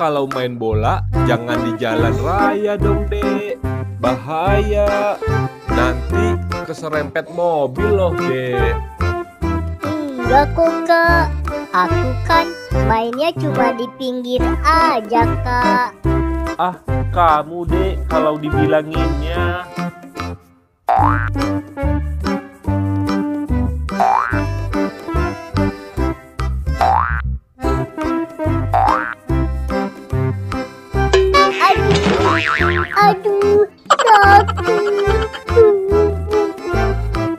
kalau main bola jangan di jalan raya dong, Dek. Bahaya. Nanti keserempet mobil loh, Dek. Enggak kok, Kak. Aku kan mainnya cuma di pinggir aja, Kak. Ah, kamu, Dek, kalau dibilanginnya. Aduh, sakit.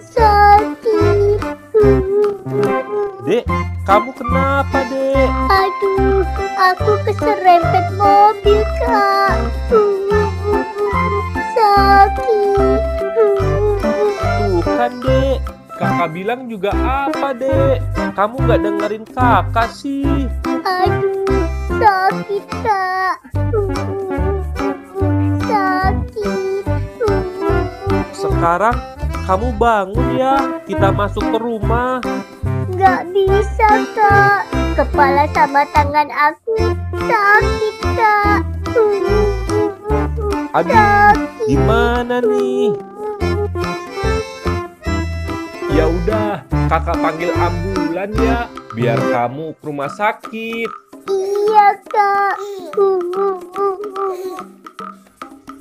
Sakit. Dek, kamu kenapa, Dek? Aduh, aku keserempet mobil, Kak. Sakit. Tuh kan, Dek. Kakak bilang juga apa, Dek? Kamu nggak dengerin kakak sih. Aduh, sakit, Kak. Sakit. Sekarang kamu bangun ya. Kita masuk ke rumah. Nggak bisa, Kak. Kepala sama tangan aku sakit, Kak. Aduh, gimana nih? Ya udah, kakak panggil ambulan ya, biar kamu ke rumah sakit. Iya, Kak.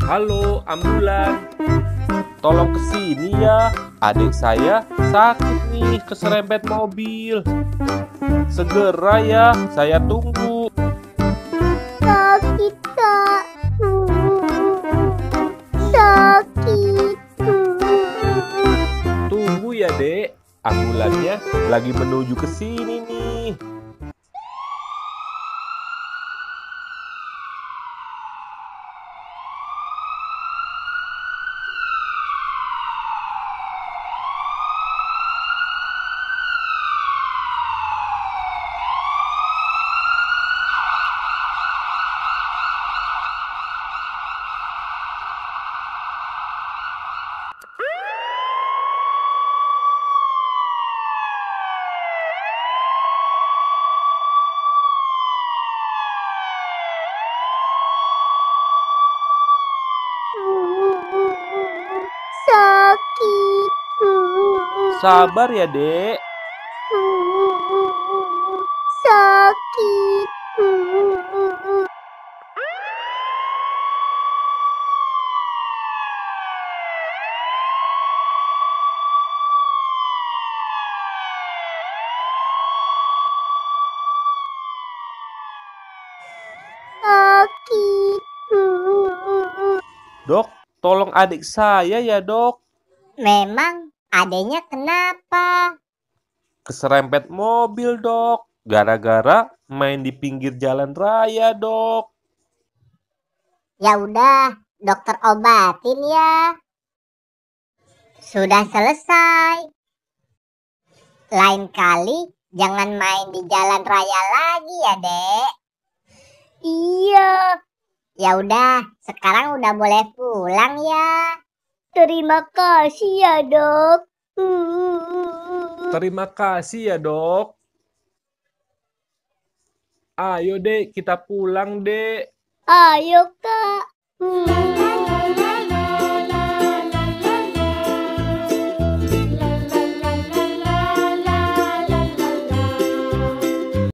Halo, ambulan. Tolong kesini ya, adik saya sakit nih keserempet mobil. Segera ya, saya tunggu. Sakit, Kak. Sakit. Tunggu ya, Dek. Ambulannya lagi menuju ke sini nih. Sakit. Sabar ya, Dek. Sakit. Sakit. Dok, tolong adik saya ya, Dok. Memang adanya kenapa? Keserempet mobil, Dok. Gara-gara main di pinggir jalan raya, Dok. Ya udah, dokter obatin ya. Sudah selesai. Lain kali jangan main di jalan raya lagi ya, Dek. Iya. Ya udah, sekarang udah boleh pulang ya. Terima kasih ya, Dok. Terima kasih ya, Dok. Ayo, Dek, kita pulang, Dek. Ayo, Kak.